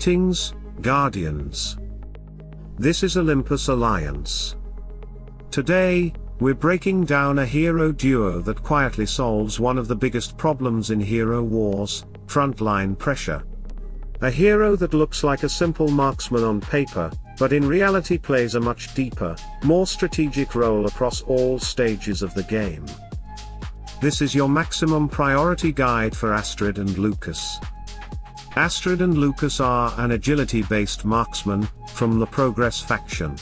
Greetings, Guardians. This is Olympus Alliance. Today, we're breaking down a hero duo that quietly solves one of the biggest problems in hero wars, frontline pressure. A hero that looks like a simple marksman on paper, but in reality plays a much deeper, more strategic role across all stages of the game. This is your maximum priority guide for Astrid and Lucas. Astrid and Lucas are an agility-based marksman, from the Progress faction.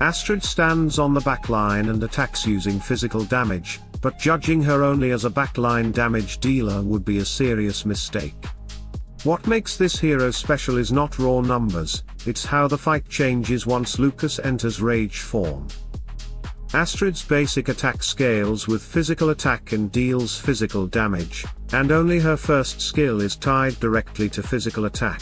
Astrid stands on the backline and attacks using physical damage, but judging her only as a backline damage dealer would be a serious mistake. What makes this hero special is not raw numbers, it's how the fight changes once Lucas enters rage form. Astrid's basic attack scales with physical attack and deals physical damage, and only her first skill is tied directly to physical attack.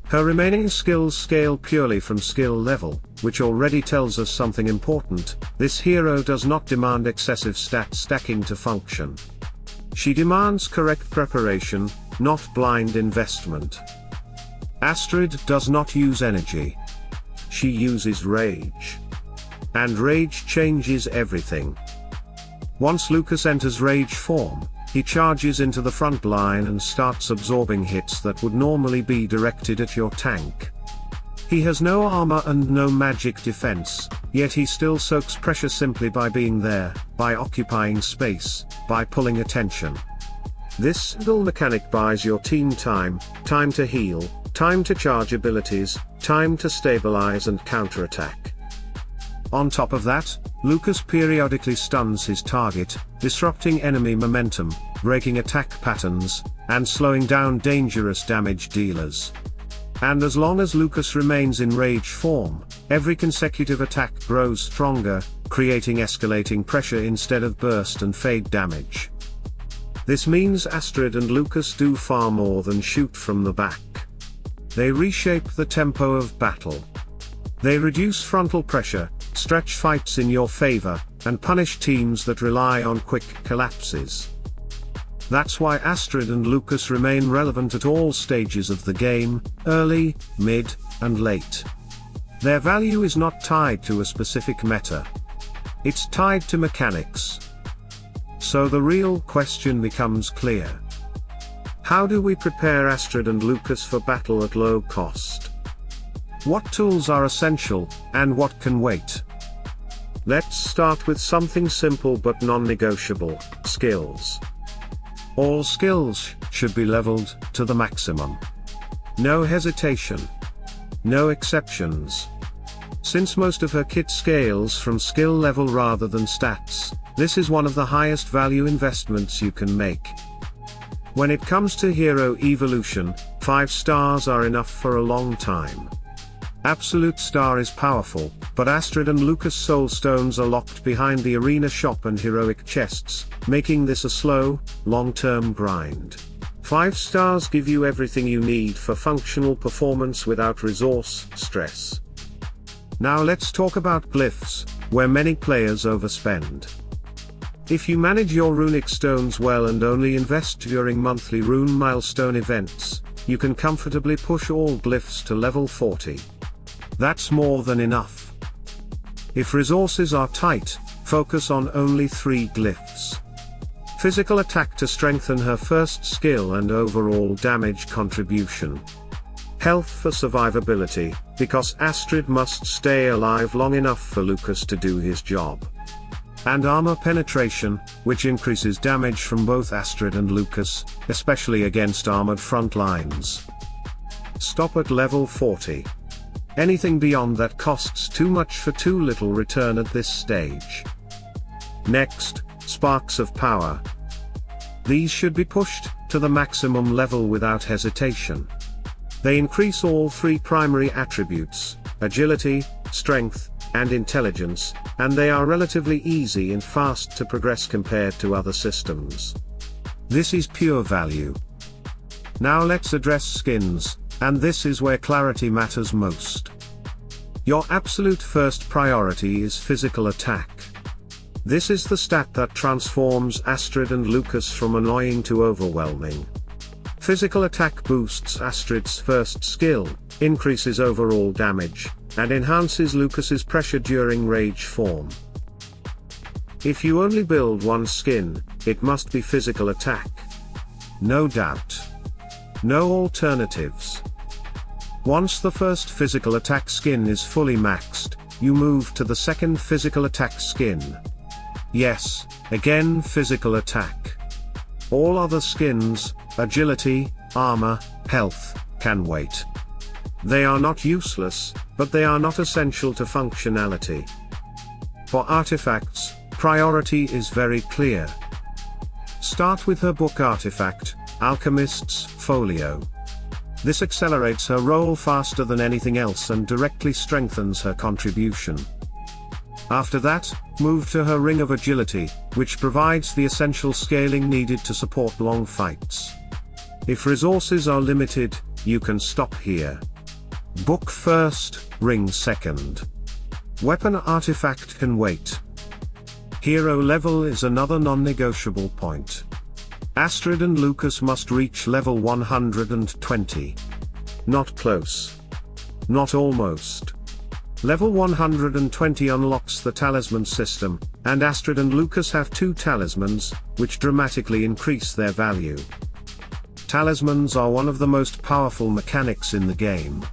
Her remaining skills scale purely from skill level, which already tells us something important: this hero does not demand excessive stat stacking to function. She demands correct preparation, not blind investment. Astrid does not use energy. She uses rage. And rage changes everything. Once Lucas enters rage form, he charges into the front line and starts absorbing hits that would normally be directed at your tank. He has no armor and no magic defense, yet he still soaks pressure simply by being there, by occupying space, by pulling attention. This little mechanic buys your team time to heal, time to charge abilities, time to stabilize and counterattack. On top of that, Lucas periodically stuns his target, disrupting enemy momentum, breaking attack patterns, and slowing down dangerous damage dealers. And as long as Lucas remains in rage form, every consecutive attack grows stronger, creating escalating pressure instead of burst and fade damage. This means Astrid and Lucas do far more than shoot from the back. They reshape the tempo of battle. They reduce frontal pressure, stretch fights in your favor, and punish teams that rely on quick collapses. That's why Astrid and Lucas remain relevant at all stages of the game, early, mid, and late. Their value is not tied to a specific meta. It's tied to mechanics. So the real question becomes clear. How do we prepare Astrid and Lucas for battle at low cost? What tools are essential, and what can wait? Let's start with something simple but non-negotiable: skills. All skills should be leveled to the maximum. No hesitation. No exceptions. Since most of her kit scales from skill level rather than stats, this is one of the highest value investments you can make. When it comes to hero evolution, 5 stars are enough for a long time. Absolute Star is powerful, but Astrid and Lucas Soul Stones are locked behind the arena shop and heroic chests, making this a slow, long-term grind. 5 stars give you everything you need for functional performance without resource stress. Now let's talk about Glyphs, where many players overspend. If you manage your runic stones well and only invest during monthly rune milestone events, you can comfortably push all Glyphs to level 40. That's more than enough. If resources are tight, focus on only 3 Glyphs. Physical attack to strengthen her first skill and overall damage contribution. Health for survivability, because Astrid must stay alive long enough for Lucas to do his job. And armor penetration, which increases damage from both Astrid and Lucas, especially against armored front lines. Stop at level 40. Anything beyond that costs too much for too little return at this stage. Next, Sparks of Power. These should be pushed to the maximum level without hesitation. They increase all 3 primary attributes: agility, strength, and intelligence, and they are relatively easy and fast to progress compared to other systems. This is pure value. Now let's address skins, and this is where clarity matters most. Your absolute first priority is physical attack. This is the stat that transforms Astrid and Lucas from annoying to overwhelming. Physical attack boosts Astrid's first skill, increases overall damage, and enhances Lucas's pressure during rage form. If you only build one skin, it must be physical attack. No doubt. No alternatives. Once the first physical attack skin is fully maxed, you move to the second physical attack skin. Yes, again physical attack. All other skins, agility, armor, health, can wait. They are not useless, but they are not essential to functionality. For artifacts, priority is very clear. Start with her book artifact, Alchemist's Folio. This accelerates her roll faster than anything else and directly strengthens her contribution. After that, move to her Ring of Agility, which provides the essential scaling needed to support long fights. If resources are limited, you can stop here. Book first, ring second. Weapon artifact can wait. Hero level is another non-negotiable point. Astrid and Lucas must reach level 120. Not close. Not almost. Level 120 unlocks the Talisman system, and Astrid and Lucas have 2 Talismans, which dramatically increase their value. Talismans are one of the most powerful mechanics in the game.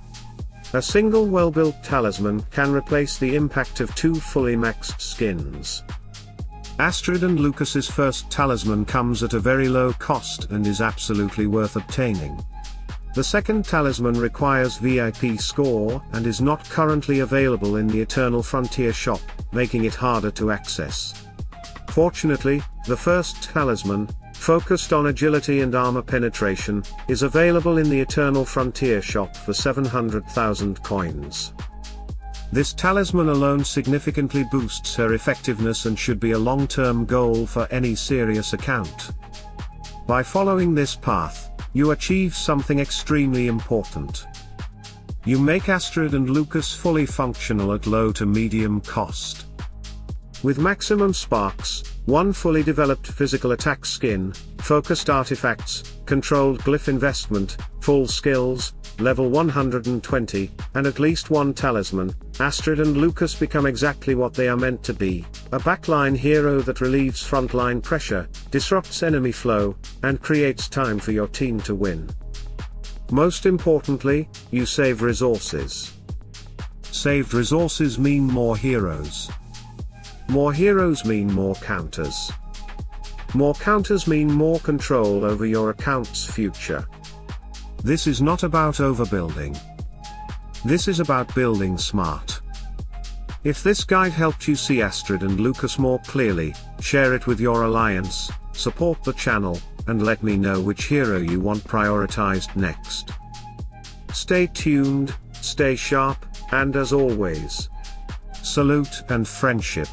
A single well-built talisman can replace the impact of 2 fully maxed skins. Astrid and Lucas's first talisman comes at a very low cost and is absolutely worth obtaining. The second talisman requires VIP score and is not currently available in the Eternal Frontier shop, making it harder to access. Fortunately, the first talisman, focused on agility and armor penetration, is available in the Eternal Frontier shop for 700,000 coins. This talisman alone significantly boosts her effectiveness and should be a long-term goal for any serious account. By following this path, you achieve something extremely important. You make Astrid and Lucas fully functional at low to medium cost. With maximum sparks, 1 fully developed physical attack skin, focused artifacts, controlled glyph investment, full skills, level 120, and at least 1 talisman, Astrid and Lucas become exactly what they are meant to be, a backline hero that relieves frontline pressure, disrupts enemy flow, and creates time for your team to win. Most importantly, you save resources. Saved resources mean more heroes. More heroes mean more counters. More counters mean more control over your account's future. This is not about overbuilding. This is about building smart. If this guide helped you see Astrid and Lucas more clearly, share it with your alliance, support the channel, and let me know which hero you want prioritized next. Stay tuned, stay sharp, and as always, salute and friendship.